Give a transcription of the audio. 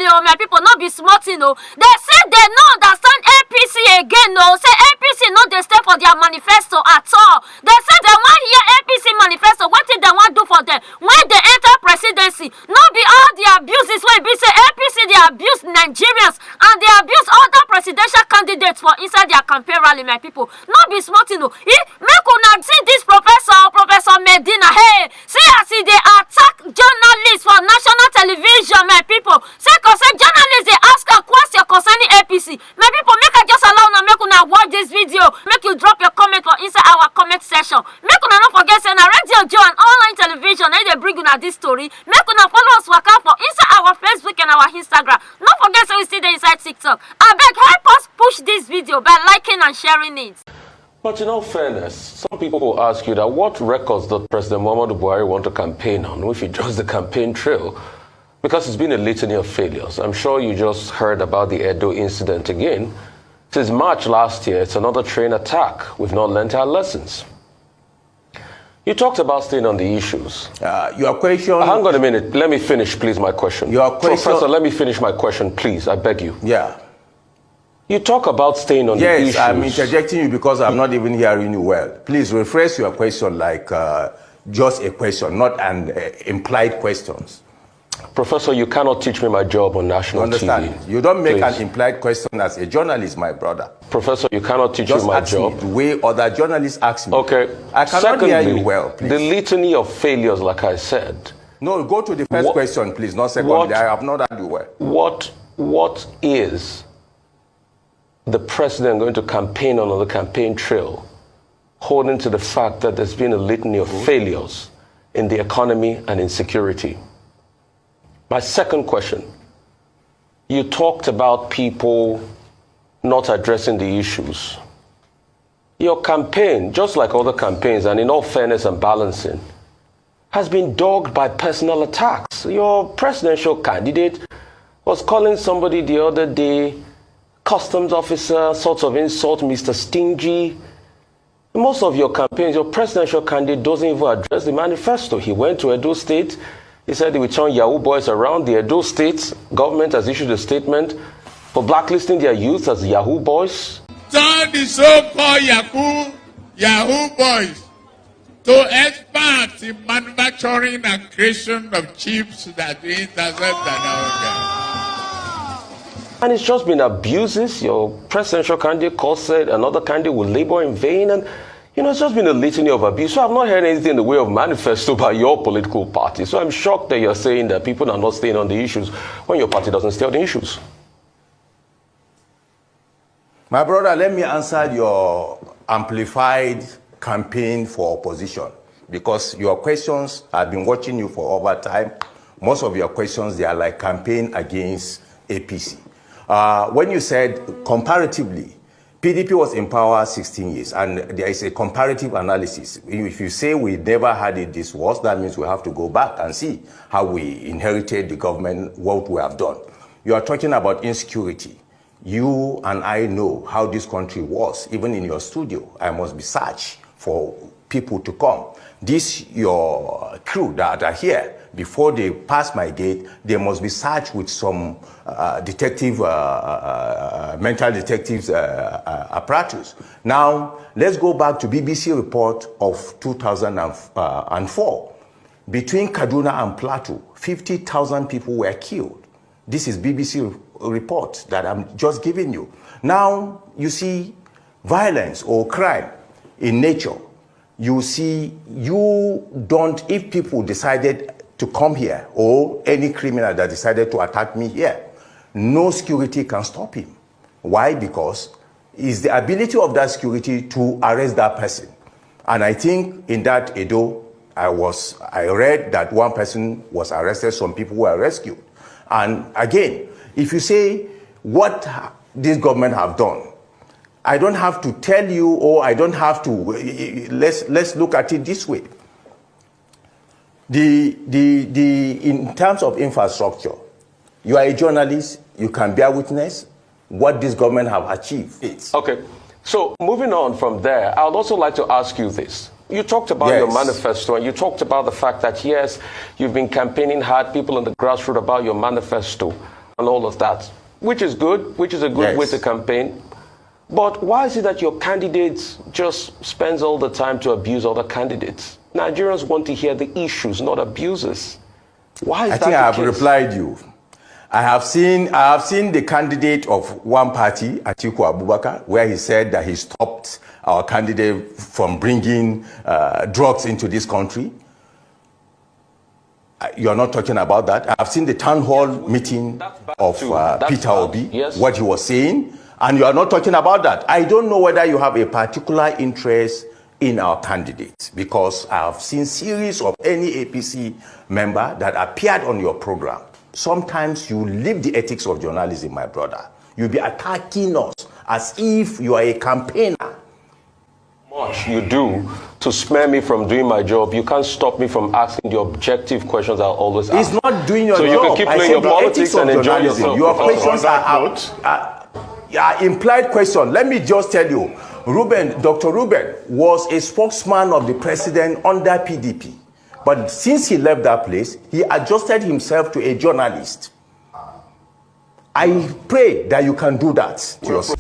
rally, oh, my people, not be smart, you know. They say they no understand APC again, no. Say APC no they stay for their manifesto at all. They say they want hear APC manifesto. What did they want do for them when they enter presidency? Not be all the abuses when be say APC they abuse Nigerians and they abuse other presidential candidates for inside their campaign rally, my people. Not be smart, you know. Make una see this Professor Medina. Hey, see as he they attack journalists for national television, my people. Say journalists they ask a question concerning APC. My people, make I just allow now make una watch this video. Make you drop your comment for inside our comment section. Make una not forget say na Radio Joe and online television and they bring una this story. Make una follow us waka for inside our Facebook and our Instagram. Not forget say we see the inside TikTok. I beg help us push this video by liking and sharing it. But in all fairness, some people will ask you that what records does President Muhammadu Buhari want to campaign on if he draws the campaign trail? Because it's been a litany of failures. I'm sure you just heard about the Edo incident again. Since March last year, it's another train attack. We've not learned our lessons. You talked about staying on the issues. Your question... Hang on a minute. Let me finish, please, my question. Your question... Professor, let me finish my question, please. I beg you. Yeah. You talk about staying on the issues. Yes, I'm interjecting you because I'm not even hearing you well. Please rephrase your question like just a question, not an implied questions. Professor, you cannot teach me my job on national Understand? TV. You don't make Please. an implied question as a journalist, my brother. Professor, you cannot teach me my job. Just ask me the way other journalists ask me. Okay. I cannot hear you well, please. The litany of failures, like I said. No, go to the first question, please, not second. I have not heard you well. What is the president going to campaign on the campaign trail, holding to the fact that there's been a litany of failures in the economy and in security? My second question, you talked about people not addressing the issues. Your campaign, just like other campaigns, and in all fairness and balancing, has been dogged by personal attacks. Your presidential candidate was calling somebody the other day customs officer, sorts of insult, Mr. Stingy. Most of your campaigns, your presidential candidate doesn't even address the manifesto. He went to Edo State. He said he would turn Yahoo boys around. The Edo State government has issued a statement for blacklisting their youth as Yahoo boys. Turn the so-called Yahoo boys to experts in manufacturing and creation of chips that we intercept and all. And it's just been abuses. Your presidential candidate said another candidate will labor in vain. And, it's just been a litany of abuse. So I've not heard anything in the way of manifesto by your political party. So I'm shocked that you're saying that people are not staying on the issues when your party doesn't stay on the issues. My brother, let me answer your amplified campaign for opposition. Because your questions, I've been watching you for over time. Most of your questions, they are like campaign against APC. When you said comparatively, PDP was in power 16 years, and there is a comparative analysis. If you say we never had it this worse, that means we have to go back and see how we inherited the government, what we have done. You are talking about insecurity. You and I know how this country was. Even in your studio, I must be searched for people to come. This, your crew that are here, before they pass my gate, they must be searched with some mental detectives apparatus. Now, let's go back to BBC report of 2004. Between Kaduna and Plateau, 50,000 people were killed. This is BBC report that I'm just giving you. Now, you see violence or crime in nature. You see, if people decided to come here, or any criminal that decided to attack me here, no security can stop him. Why? Because it's the ability of that security to arrest that person. And I think in that Edo, I read that one person was arrested, some people were rescued. And again, if you say what this government have done, I don't have to tell you, or I don't have to, let's look at it this way. In terms of infrastructure, you are a journalist, you can bear witness what this government have achieved. Okay, so moving on from there, I would also like to ask you this. You talked about your manifesto, and you talked about the fact that, yes, you've been campaigning hard, people on the grassroots, about your manifesto. and all of that, which is good, which is a good way to campaign. But why is it that your candidate just spends all the time to abuse other candidates? Nigerians want to hear the issues, not abuses. Why is that the case? I think I have replied you. I have seen the candidate of one party, Atiku Abubakar, where he said that he stopped our candidate from bringing drugs into this country. You're not talking about that. I've seen the town hall meeting of Peter Obi, what he was saying, and you are not talking about that. I don't know whether you have a particular interest in our candidates, because I have seen series of any APC member that appeared on your program. Sometimes you leave the ethics of journalism, my brother. You'll be attacking us as if you are a campaigner. Much you do to smear me from doing my job. You can't stop me from asking the objective questions I'll always ask. It's not doing your job. So you can keep playing your politics and enjoy yourself. Your questions are implied questions. Let me just tell you, Dr. Ruben was a spokesman of the president under PDP. But since he left that place, he adjusted himself to a journalist. I pray that you can do that to yourself.